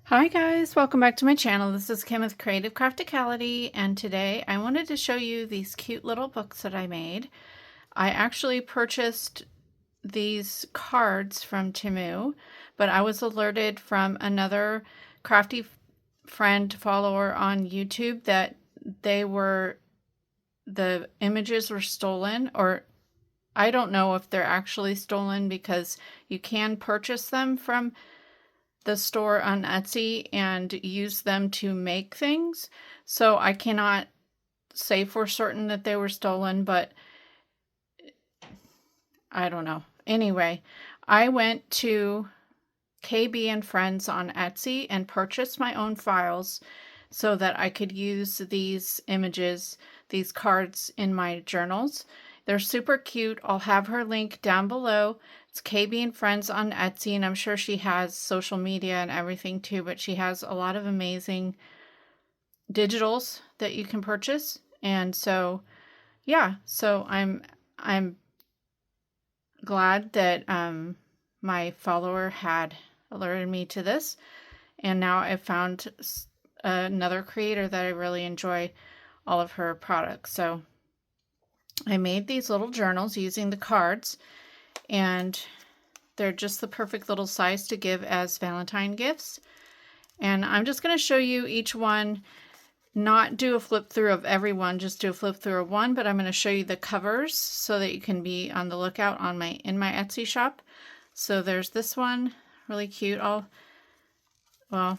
Hi guys, welcome back to my channel. This is Kim with Creative Crafticality, and today I wanted to show you these cute little books that I made. I actually purchased these cards from Temu, but I was alerted from another crafty friend follower on YouTube that the images were stolen, or I don't know if they're actually stolen because you can purchase them from the store on Etsy and use them to make things. So I cannot say for certain that they were stolen, but I don't know. Anyway, I went to KB and Friends on Etsy and purchased my own files so that I could use these images, these cards in my journals. They're super cute. I'll have her link down below. It's KB and Friends on Etsy, and I'm sure she has social media and everything too, but she has a lot of amazing digitals that you can purchase. And so, yeah, so I'm glad that my follower had alerted me to this, and now I've found another creator that I really enjoy all of her products. So I made these little journals using the cards, and they're just the perfect little size to give as Valentine gifts. And I'm just going to show you each one, not do a flip through of every one, just do a flip through of one, but I'm going to show you the covers so that you can be on the lookout on in my Etsy shop. So there's this one, really cute. Well,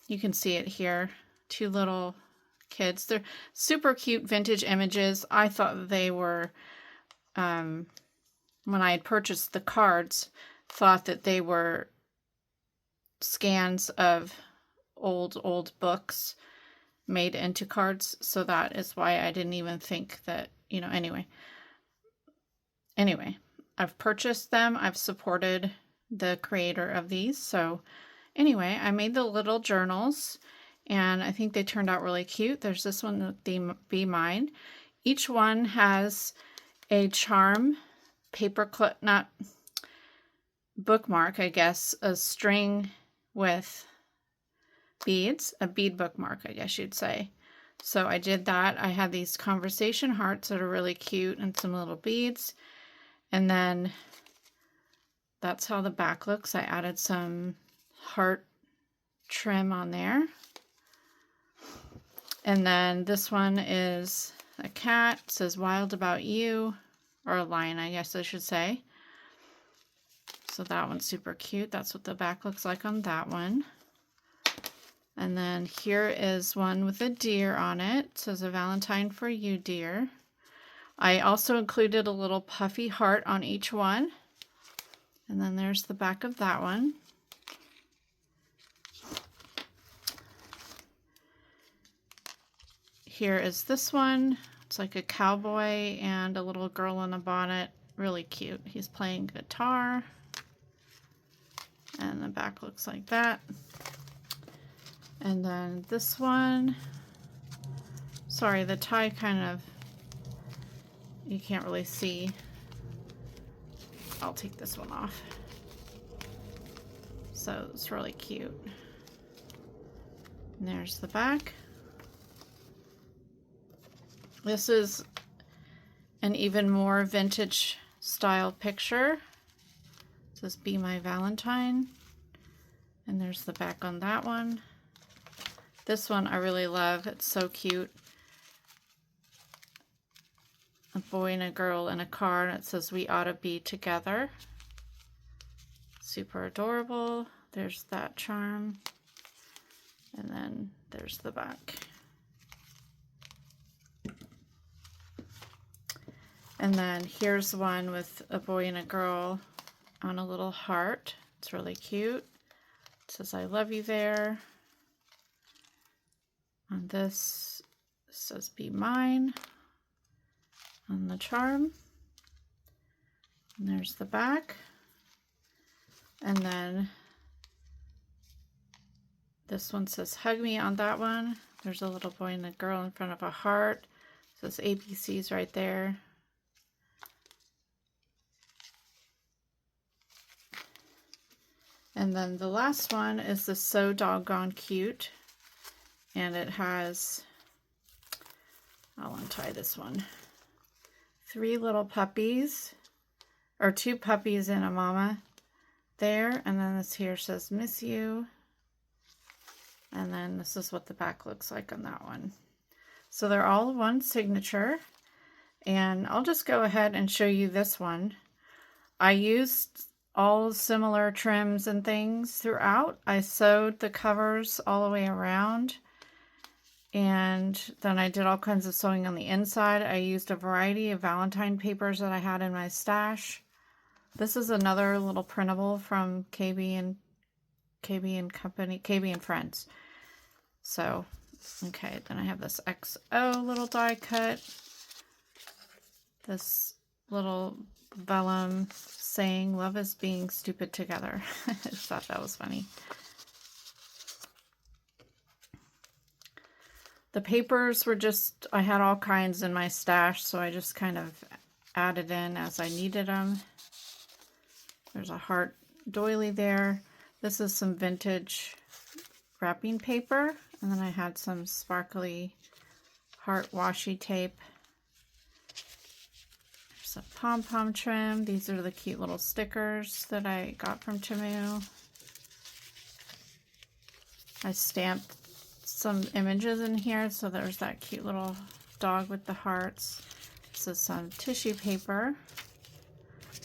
you can see it here. Two little kids. They're super cute vintage images. I thought they were, when I had purchased the cards, thought that they were scans of old books made into cards. So that is why I didn't even think that, anyway, I've purchased them. I've supported the creator of these. So anyway, I made the little journals, and I think they turned out really cute. There's this one, the Be Mine. Each one has a charm paper clip, not bookmark, I guess, a string with beads, a bead bookmark, I guess you'd say. So I did that. I had these conversation hearts that are really cute and some little beads. And then that's how the back looks. I added some heart trim on there. And then this one is a cat. It says Wild About You, or a lion, I guess I should say. So that one's super cute. That's what the back looks like on that one. And then here is one with a deer on it. It says A Valentine for You, Dear. I also included a little puffy heart on each one. And then there's the back of that one. Here is this one. It's like a cowboy and a little girl in a bonnet. Really cute. He's playing guitar. And the back looks like that. And then this one. Sorry, the tie kind of, you can't really see. I'll take this one off. So it's really cute. And there's the back. This is an even more vintage style picture. It says Be My Valentine. And there's the back on that one. This one I really love. It's so cute. A boy and a girl in a car, and it says We Ought to Be Together. Super adorable. There's that charm. And then there's the back. And then here's one with a boy and a girl on a little heart. It's really cute. It says I love you there. On this, it says Be Mine on the charm. And there's the back. And then this one says Hug Me on that one. There's a little boy and a girl in front of a heart. It says ABCs right there. And then the last one is the So Doggone Cute. And it has, I'll untie this one, 3 little puppies, or 2 puppies and a mama there. And then this here says, miss you. And then this is what the back looks like on that one. So they're all one signature. And I'll just go ahead and show you this one. I used all similar trims and things throughout. I sewed the covers all the way around. And then I did all kinds of sewing on the inside. I used a variety of Valentine papers that I had in my stash. This is another little printable from KB and Company, KB and Friends. So, okay, then I have this XO little die cut. This little vellum saying, love is being stupid together. I just thought that was funny. The papers were just, I had all kinds in my stash, so I just kind of added in as I needed them. There's a heart doily there. This is some vintage wrapping paper. And then I had some sparkly heart washi tape. There's a pom-pom trim. These are the cute little stickers that I got from Temu. I stamped some images in here. So there's that cute little dog with the hearts. This is some tissue paper.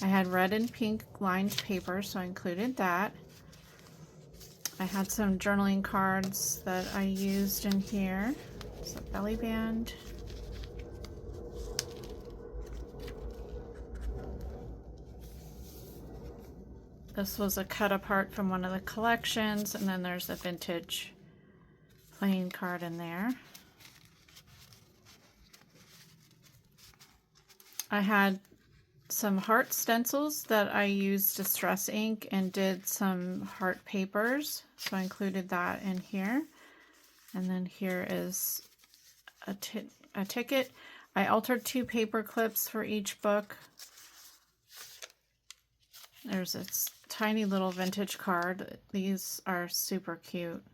I had red and pink lined paper, so I included that. I had some journaling cards that I used in here. It's a belly band. This was a cut apart from one of the collections, and then there's a vintage playing card in there. I had some heart stencils that I used distress ink and did some heart papers, so I included that in here. And then here is a ticket. I altered 2 paper clips for each book. There's this tiny little vintage card. These are super cute.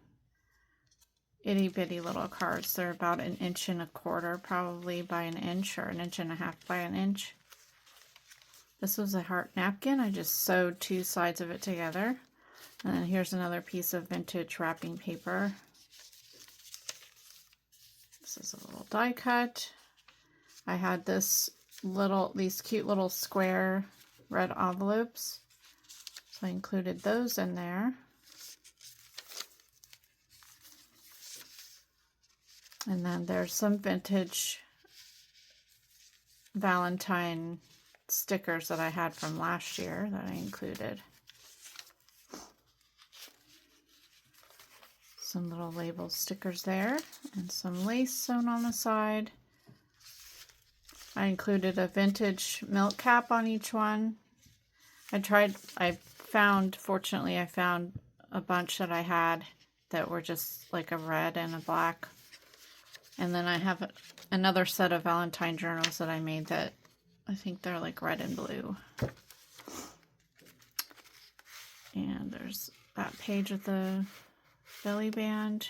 Itty bitty little cards. They're about 1.25 inches, probably by 1 inch, or 1.5 inches by 1 inch. This was a heart napkin. I just sewed 2 sides of it together. And then here's another piece of vintage wrapping paper. This is a little die cut. I had these cute little square red envelopes. So I included those in there. And then there's some vintage Valentine stickers that I had from last year that I included. Some little label stickers there and some lace sewn on the side. I included a vintage milk cap on each one. Fortunately I found a bunch that I had that were just like a red and a black. And then I have another set of Valentine journals that I made that I think they're like red and blue. And there's that page of the belly band.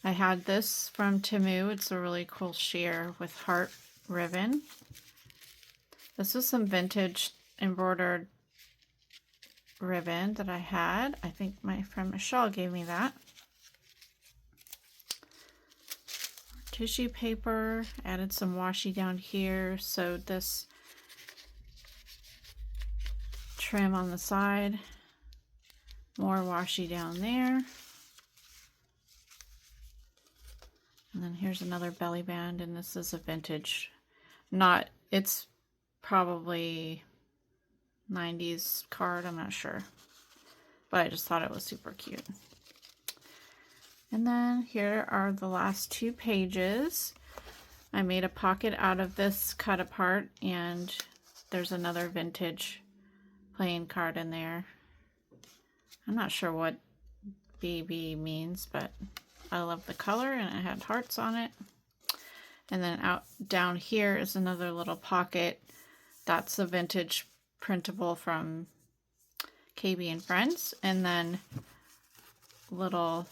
I had this from Temu. It's a really cool sheer with heart ribbon. This is some vintage embroidered ribbon that I had. I think my friend Michelle gave me that. Tissue paper, added some washi down here, sewed this trim on the side, more washi down there, and then here's another belly band, and this is a vintage, it's probably 90s card, I'm not sure, but I just thought it was super cute. And then here are the last 2 pages. I made a pocket out of this cut apart, and there's another vintage playing card in there. I'm not sure what BB means, but I love the color, and it had hearts on it. And then down here is another little pocket. That's a vintage printable from KB and Friends, and then little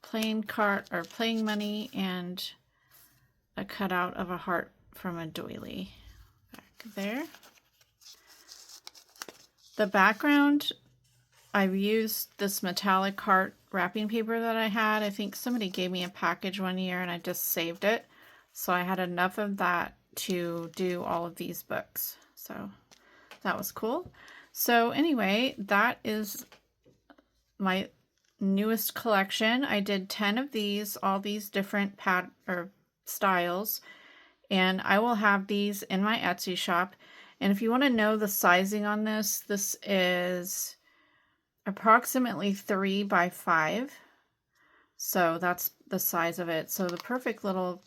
playing cart or playing money and a cutout of a heart from a doily back there. The background, I've used this metallic heart wrapping paper that I had. I think somebody gave me a package one year and I just saved it. So I had enough of that to do all of these books. So that was cool. So anyway, that is my newest collection. I did 10 of these, all these different styles, and I will have these in my Etsy shop. And if you want to know the sizing on this, this is approximately 3 by 5. So that's the size of it. So the perfect little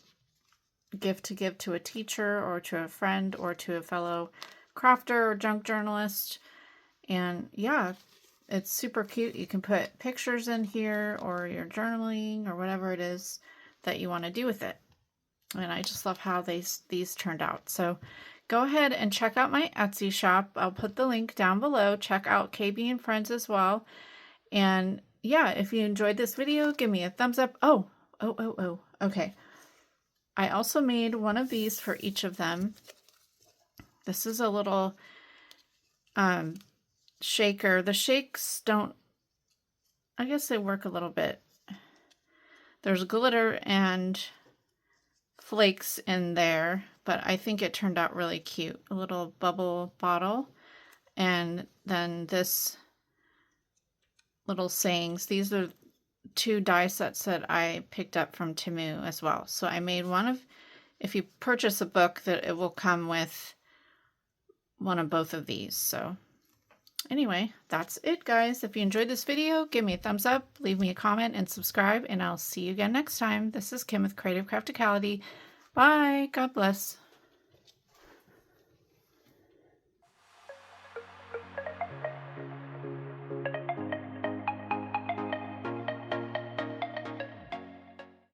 gift to give to a teacher or to a friend or to a fellow crafter or junk journalist. And yeah, it's super cute. You can put pictures in here or your journaling or whatever it is that you want to do with it. And I just love how these turned out. So go ahead and check out my Etsy shop. I'll put the link down below. Check out KB and Friends as well. And yeah, if you enjoyed this video, give me a thumbs up. Oh, okay. I also made one of these for each of them. This is a little shaker. The shakes don't, I guess they work a little bit. There's glitter and flakes in there, but I think it turned out really cute. A little bubble bottle, and then this little sayings. These are 2 die sets that I picked up from Temu as well. So I made one of, if you purchase a book, that it will come with one of both of these. So anyway, that's it, guys. If you enjoyed this video, give me a thumbs up, leave me a comment, and subscribe, and I'll see you again next time. This is Kim with Creative Crafticality. Bye. God bless.